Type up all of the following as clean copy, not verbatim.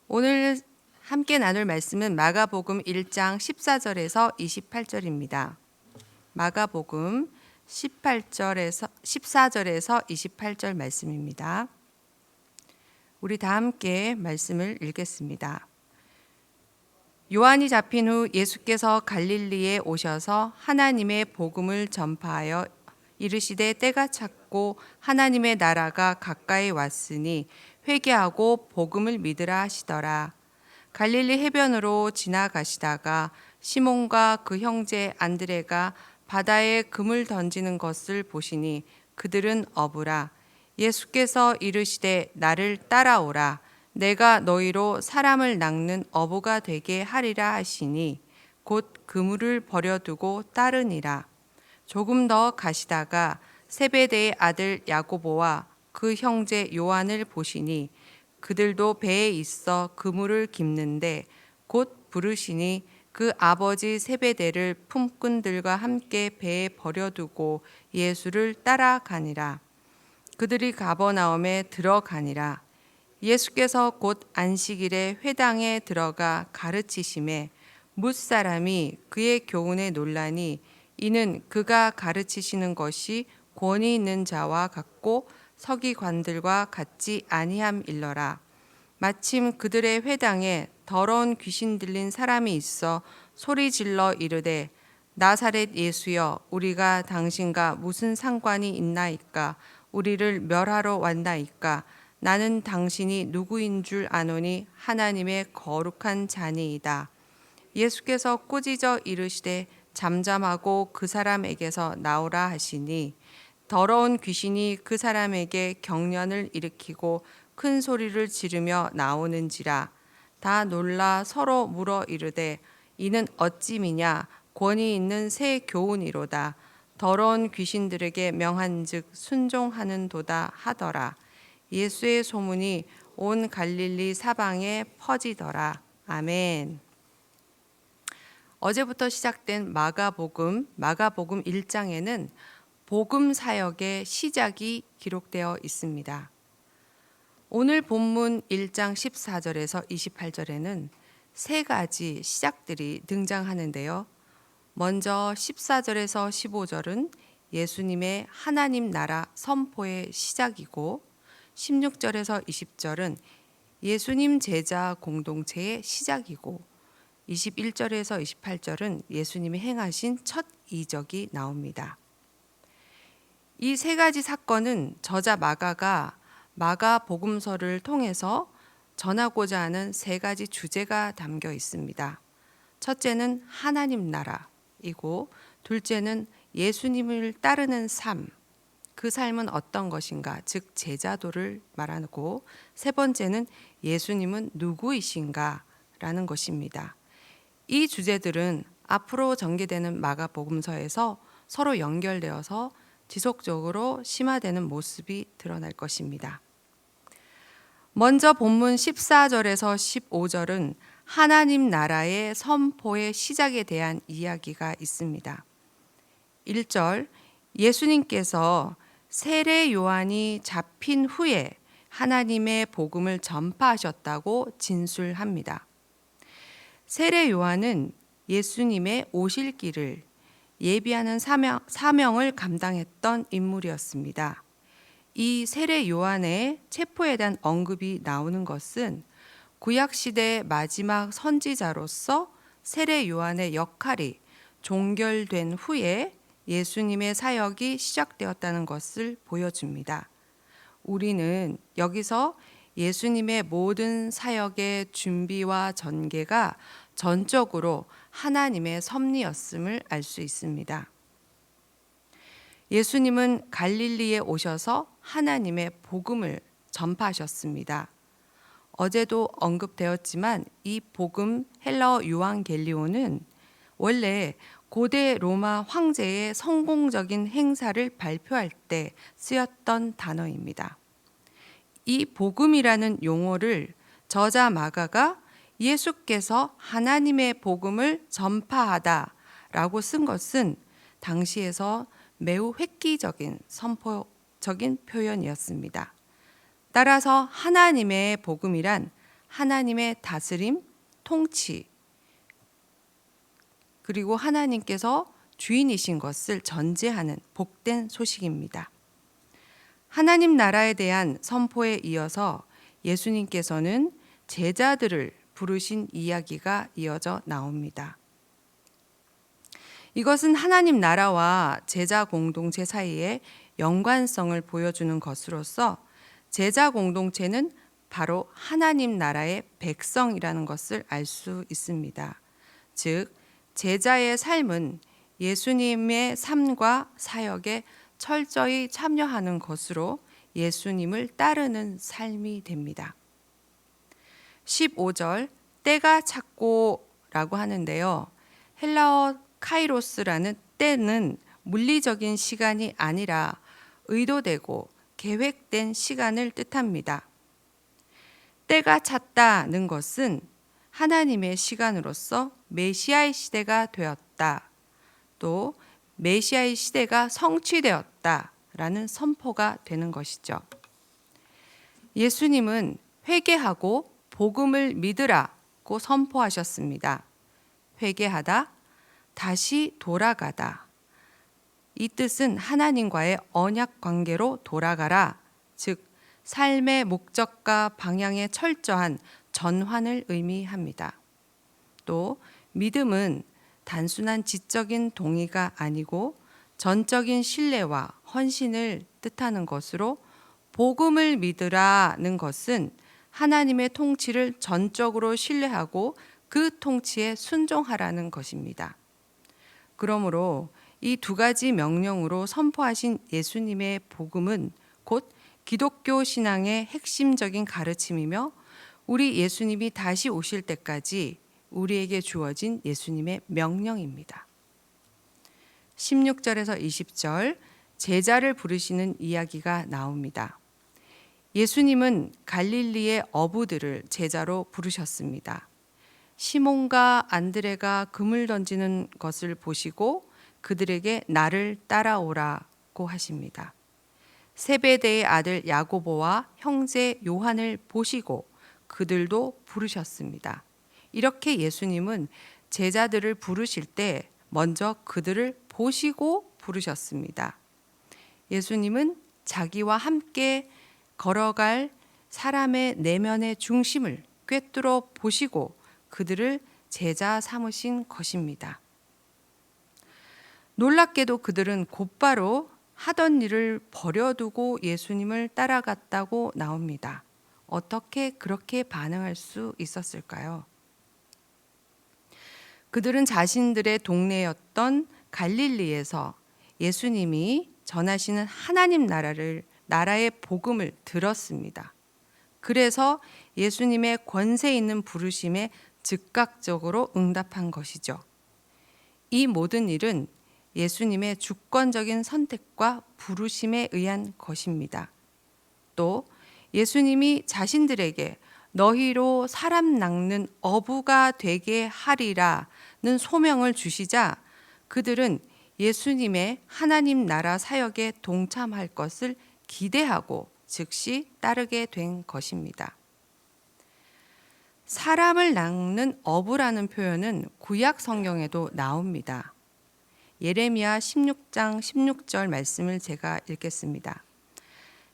오늘 함께 나눌 말씀은 마가복음 1장 14절에서 28절입니다. 마가복음 14절에서 28절 말씀입니다. 우리 다 함께 말씀을 읽겠습니다. 요한이 잡힌 후 예수께서 갈릴리에 오셔서 하나님의 복음을 전파하여 이르시되 때가 찼고 하나님의 나라가 가까이 왔으니 회개하고 복음을 믿으라 하시더라. 갈릴리 해변으로 지나가시다가 시몬과 그 형제 안드레가 바다에 금을 던지는 것을 보시니 그들은 어부라. 예수께서 이르시되 나를 따라오라. 내가 너희로 사람을 낚는 어부가 되게 하리라 하시니 곧 그물을 버려두고 따르니라. 조금 더 가시다가 세베대의 아들 야고보와 그 형제 요한을 보시니 그들도 배에 있어 그물을 깁는데 곧 부르시니 그 아버지 세베대를 품꾼들과 함께 배에 버려두고 예수를 따라가니라. 그들이 가버나움에 들어가니라. 예수께서 곧 안식일에 회당에 들어가 가르치심에 뭇사람이 그의 교훈에 놀라니 이는 그가 가르치시는 것이 권위 있는 자와 같고 서기관들과 같지 아니함일러라. 마침 그들의 회당에 더러운 귀신 들린 사람이 있어 소리 질러 이르되 나사렛 예수여 우리가 당신과 무슨 상관이 있나이까? 우리를 멸하러 왔나이까? 나는 당신이 누구인 줄 아노니 하나님의 거룩한 자니이다. 예수께서 꾸짖어 이르시되 잠잠하고 그 사람에게서 나오라 하시니 더러운 귀신이 그 사람에게 경련을 일으키고 큰 소리를 지르며 나오는지라. 다 놀라 서로 물어 이르되 이는 어찌미냐? 권위 있는 새 교훈이로다. 더러운 귀신들에게 명한즉 순종하는도다 하더라. 예수의 소문이 온 갈릴리 사방에 퍼지더라. 아멘. 어제부터 시작된 마가복음 1장에는 복음 사역의 시작이 기록되어 있습니다. 오늘 본문 1장 14절에서 28절에는 세 가지 시작들이 등장하는데요. 먼저 14절에서 15절은 예수님의 하나님 나라 선포의 시작이고 16절에서 20절은 예수님 제자 공동체의 시작이고 21절에서 28절은 예수님이 행하신 첫 이적이 나옵니다. 이 세 가지 사건은 저자 마가가 마가복음서를 통해서 전하고자 하는 세 가지 주제가 담겨 있습니다. 첫째는 하나님 나라이고 둘째는 예수님을 따르는 삶, 그 삶은 어떤 것인가, 즉 제자도를 말하고 세 번째는 예수님은 누구이신가 라는 것입니다. 이 주제들은 앞으로 전개되는 마가복음서에서 서로 연결되어서 지속적으로 심화되는 모습이 드러날 것입니다. 먼저 본문 14절에서 15절은 하나님 나라의 선포의 시작에 대한 이야기가 있습니다. 1절, 예수님께서 세례 요한이 잡힌 후에 하나님의 복음을 전파하셨다고 진술합니다. 세례 요한은 예수님의 오실 길을 예비하는 사명을 감당했던 인물이었습니다. 이 세례 요한의 체포에 대한 언급이 나오는 것은 구약시대의 마지막 선지자로서 세례 요한의 역할이 종결된 후에 예수님의 사역이 시작되었다는 것을 보여줍니다. 우리는 여기서 예수님의 모든 사역의 준비와 전개가 전적으로 하나님의 섭리였음을 알 수 있습니다. 예수님은 갈릴리에 오셔서 하나님의 복음을 전파하셨습니다. 어제도 언급되었지만 이 복음 헬라어 유앙겔리오는 원래 고대 로마 황제의 성공적인 행사를 발표할 때 쓰였던 단어입니다. 이 복음이라는 용어를 저자 마가가 예수께서 하나님의 복음을 전파하다라고 쓴 것은 당시에서 매우 획기적인 선포적인 표현이었습니다. 따라서 하나님의 복음이란 하나님의 다스림, 통치, 그리고 하나님께서 주인이신 것을 전제하는 복된 소식입니다. 하나님 나라에 대한 선포에 이어서 예수님께서는 제자들을 부르신 이야기가 이어져 나옵니다. 이것은 하나님 나라와 제자 공동체 사이의 연관성을 보여주는 것으로서 제자 공동체는 바로 하나님 나라의 백성이라는 것을 알 수 있습니다. 즉, 제자의 삶은 예수님의 삶과 사역에 철저히 참여하는 것으로 예수님을 따르는 삶이 됩니다. 15절 때가 찼고라고 하는데요. 헬라어 카이로스라는 때는 물리적인 시간이 아니라 의도되고 계획된 시간을 뜻합니다. 때가 찼다는 것은 하나님의 시간으로서 메시아의 시대가 되었다. 또 메시아의 시대가 성취되었다라는 선포가 되는 것이죠. 예수님은 회개하고 복음을 믿으라고 선포하셨습니다. 회개하다, 다시 돌아가다. 이 뜻은 하나님과의 언약 관계로 돌아가라, 즉 삶의 목적과 방향에 철저한 전환을 의미합니다. 또 믿음은 단순한 지적인 동의가 아니고 전적인 신뢰와 헌신을 뜻하는 것으로 복음을 믿으라는 것은 하나님의 통치를 전적으로 신뢰하고 그 통치에 순종하라는 것입니다. 그러므로 이 두 가지 명령으로 선포하신 예수님의 복음은 곧 기독교 신앙의 핵심적인 가르침이며 우리 예수님이 다시 오실 때까지 우리에게 주어진 예수님의 명령입니다. 16절에서 20절 제자를 부르시는 이야기가 나옵니다. 예수님은 갈릴리의 어부들을 제자로 부르셨습니다. 시몬과 안드레가 금을 던지는 것을 보시고 그들에게 나를 따라오라고 하십니다. 세베대의 아들 야고보와 형제 요한을 보시고 그들도 부르셨습니다. 이렇게 예수님은 제자들을 부르실 때 먼저 그들을 보시고 부르셨습니다. 예수님은 자기와 함께 걸어갈 사람의 내면의 중심을 꿰뚫어 보시고 그들을 제자 삼으신 것입니다. 놀랍게도 그들은 곧바로 하던 일을 버려두고 예수님을 따라갔다고 나옵니다. 어떻게 그렇게 반응할 수 있었을까요? 그들은 자신들의 동네였던 갈릴리에서 예수님이 전하시는 하나님 나라의 복음을 들었습니다. 그래서 예수님의 권세 있는 부르심에 즉각적으로 응답한 것이죠. 이 모든 일은 예수님의 주권적인 선택과 부르심에 의한 것입니다. 또 예수님이 자신들에게 너희로 사람 낚는 어부가 되게 하리라는 소명을 주시자 그들은 예수님의 하나님 나라 사역에 동참할 것을 기대하고 즉시 따르게 된 것입니다. 사람을 낚는 어부라는 표현은 구약 성경에도 나옵니다. 예레미야 16장 16절 말씀을 제가 읽겠습니다.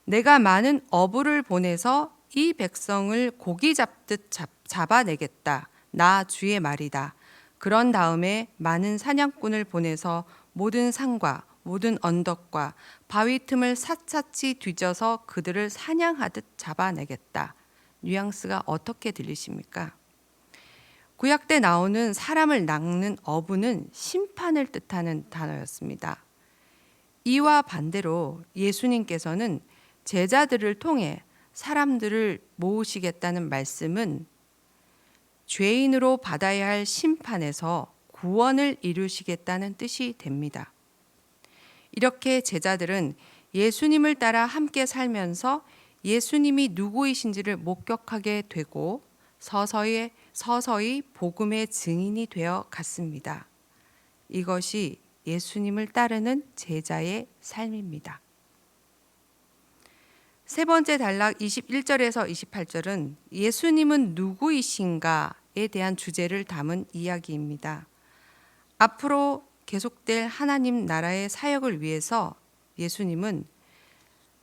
내가 많은 어부를 보내서 이 백성을 고기 잡듯 잡아내겠다. 나 주의 말이다. 그런 다음에 많은 사냥꾼을 보내서 모든 산과 모든 언덕과 바위 틈을 샅샅이 뒤져서 그들을 사냥하듯 잡아내겠다. 뉘앙스가 어떻게 들리십니까? 구약 때 나오는 사람을 낚는 어부는 심판을 뜻하는 단어였습니다. 이와 반대로 예수님께서는 제자들을 통해 사람들을 모으시겠다는 말씀은 죄인으로 받아야 할 심판에서 구원을 이루시겠다는 뜻이 됩니다. 이렇게 제자들은 예수님을 따라 함께 살면서 예수님이 누구이신지를 목격하게 되고 서서히 복음의 증인이 되어 갔습니다. 이것이 예수님을 따르는 제자의 삶입니다. 세 번째 단락 21절에서 28절은 예수님은 누구이신가에 대한 주제를 담은 이야기입니다. 앞으로 계속될 하나님 나라의 사역을 위해서 예수님은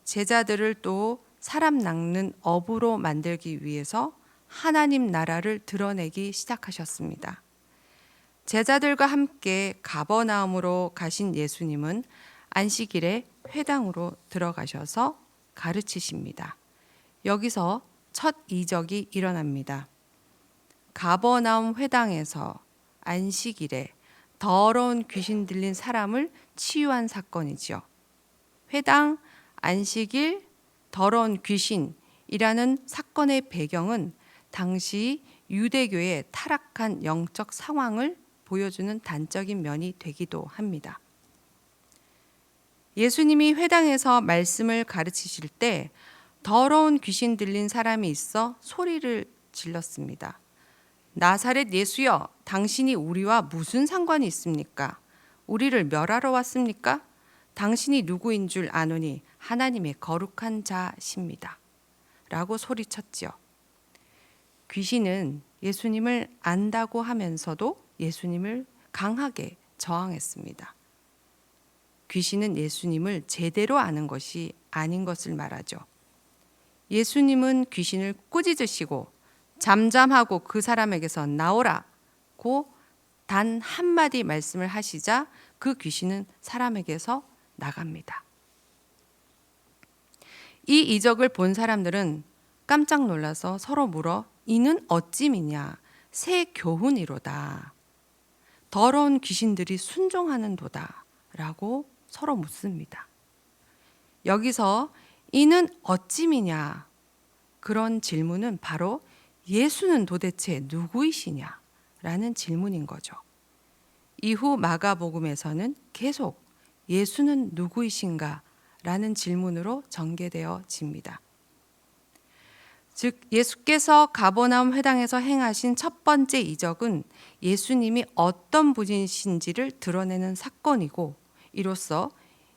제자들을 또 사람 낚는 어부로 만들기 위해서 하나님 나라를 드러내기 시작하셨습니다. 제자들과 함께 가버나움으로 가신 예수님은 안식일에 회당으로 들어가셔서 가르치십니다. 여기서 첫 이적이 일어납니다. 가버나움 회당에서 안식일에 더러운 귀신 들린 사람을 치유한 사건이지요. 회당, 안식일, 더러운 귀신이라는 사건의 배경은 당시 유대교의 타락한 영적 상황을 보여주는 단적인 면이 되기도 합니다. 예수님이 회당에서 말씀을 가르치실 때 더러운 귀신 들린 사람이 있어 소리를 질렀습니다. 나사렛 예수여, 당신이 우리와 무슨 상관이 있습니까? 우리를 멸하러 왔습니까? 당신이 누구인 줄 아노니 하나님의 거룩한 자십니다. 라고 소리쳤지요. 귀신은 예수님을 안다고 하면서도 예수님을 강하게 저항했습니다. 귀신은 예수님을 제대로 아는 것이 아닌 것을 말하죠. 예수님은 귀신을 꾸짖으시고 잠잠하고 그 사람에게서 나오라고 단 한마디 말씀을 하시자 그 귀신은 사람에게서 나갑니다. 이 이적을 본 사람들은 깜짝 놀라서 서로 물어 이는 어찌미냐 새 교훈이로다. 더러운 귀신들이 순종하는도다 라고 서로 묻습니다. 여기서 이는 어찌미냐 그런 질문은 바로 예수는 도대체 누구이시냐 라는 질문인 거죠. 이후 마가복음에서는 계속 예수는 누구이신가 라는 질문으로 전개되어집니다. 즉 예수께서 가버나움 회당에서 행하신 첫 번째 이적은 예수님이 어떤 분이신지를 드러내는 사건이고 이로써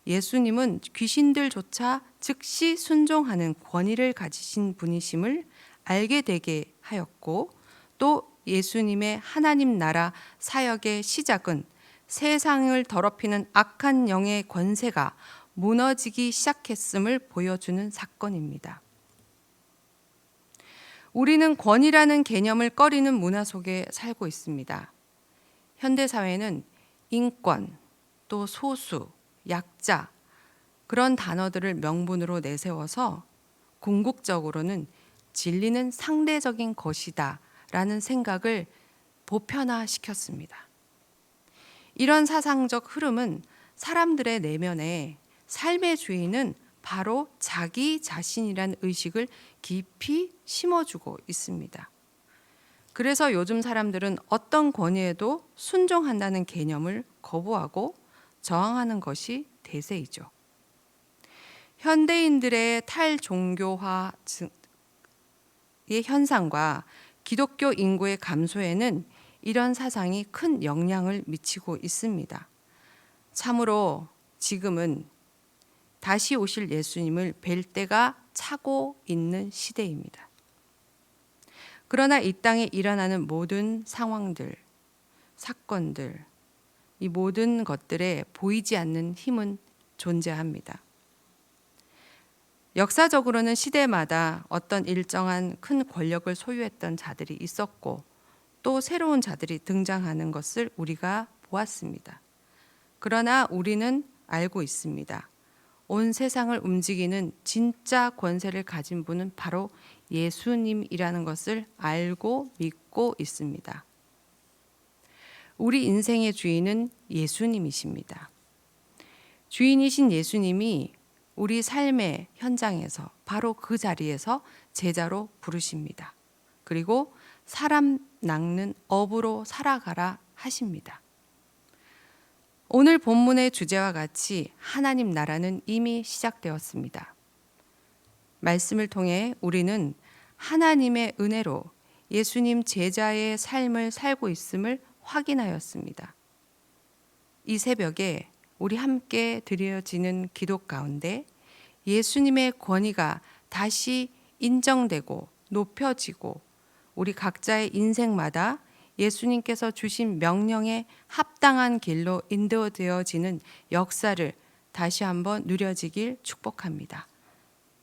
예수님은 귀신들조차 즉시 순종하는 권위를 가지신 분이심을 알게 되게 하였고 또 예수님의 하나님 나라 사역의 시작은 세상을 더럽히는 악한 영의 권세가 무너지기 시작했음을 보여주는 사건입니다. 우리는 권위라는 개념을 꺼리는 문화 속에 살고 있습니다. 현대사회는 인권, 또 소수, 약자 그런 단어들을 명분으로 내세워서 궁극적으로는 진리는 상대적인 것이다 라는 생각을 보편화시켰습니다. 이런 사상적 흐름은 사람들의 내면에 삶의 주인은 바로 자기 자신이란 의식을 깊이 심어주고 있습니다. 그래서 요즘 사람들은 어떤 권위에도 순종한다는 개념을 거부하고 저항하는 것이 대세이죠. 현대인들의 탈종교화의 현상과 기독교 인구의 감소에는 이런 사상이 큰 영향을 미치고 있습니다. 참으로 지금은 다시 오실 예수님을 뵐 때가 차고 있는 시대입니다. 그러나 이 땅에 일어나는 모든 상황들, 사건들, 이 모든 것들에 보이지 않는 힘은 존재합니다. 역사적으로는 시대마다 어떤 일정한 큰 권력을 소유했던 자들이 있었고 또 새로운 자들이 등장하는 것을 우리가 보았습니다. 그러나 우리는 알고 있습니다. 온 세상을 움직이는 진짜 권세를 가진 분은 바로 예수님이라는 것을 알고 믿고 있습니다. 우리 인생의 주인은 예수님이십니다. 주인이신 예수님이 우리 삶의 현장에서 바로 그 자리에서 제자로 부르십니다. 그리고 사람 낚는 어부로 살아가라 하십니다. 오늘 본문의 주제와 같이 하나님 나라는 이미 시작되었습니다. 말씀을 통해 우리는 하나님의 은혜로 예수님 제자의 삶을 살고 있음을 확인하였습니다. 이 새벽에 우리 함께 드려지는 기도 가운데 예수님의 권위가 다시 인정되고 높여지고 우리 각자의 인생마다 예수님께서 주신 명령에 합당한 길로 인도되어지는 역사를 다시 한번 누려지길 축복합니다.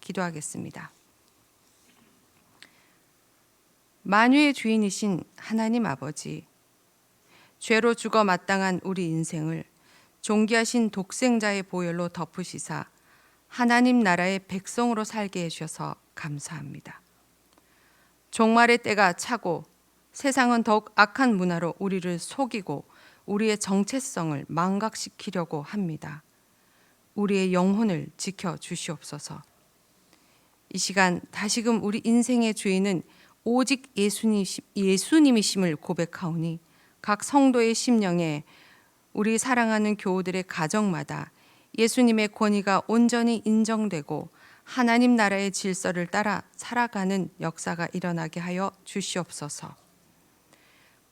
기도하겠습니다. 만유의 주인이신 하나님 아버지, 죄로 죽어 마땅한 우리 인생을 존귀하신 독생자의 보혈로 덮으시사 하나님 나라의 백성으로 살게 해주셔서 감사합니다. 종말의 때가 차고 세상은 더욱 악한 문화로 우리를 속이고 우리의 정체성을 망각시키려고 합니다. 우리의 영혼을 지켜 주시옵소서. 이 시간 다시금 우리 인생의 주인은 오직 예수님이심을 고백하오니 각 성도의 심령에 우리 사랑하는 교우들의 가정마다 예수님의 권위가 온전히 인정되고 하나님 나라의 질서를 따라 살아가는 역사가 일어나게 하여 주시옵소서.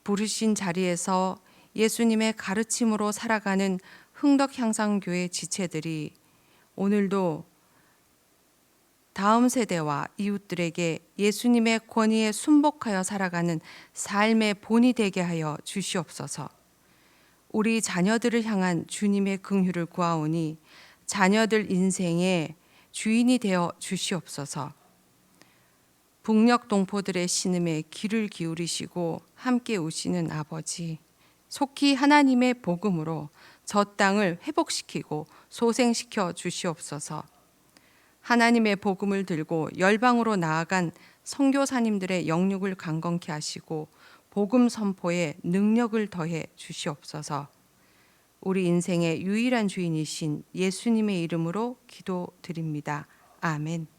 부르신 자리에서 예수님의 가르침으로 살아가는 흥덕향상교회 지체들이 오늘도 다음 세대와 이웃들에게 예수님의 권위에 순복하여 살아가는 삶의 본이 되게 하여 주시옵소서. 우리 자녀들을 향한 주님의 긍휼을 구하오니 자녀들 인생의 주인이 되어 주시옵소서. 북녘 동포들의 신음에 귀를 기울이시고 함께 오시는 아버지, 속히 하나님의 복음으로 저 땅을 회복시키고 소생시켜 주시옵소서. 하나님의 복음을 들고 열방으로 나아간 선교사님들의 영육을 강건케 하시고 복음 선포에 능력을 더해 주시옵소서. 우리 인생의 유일한 주인이신 예수님의 이름으로 기도드립니다. 아멘.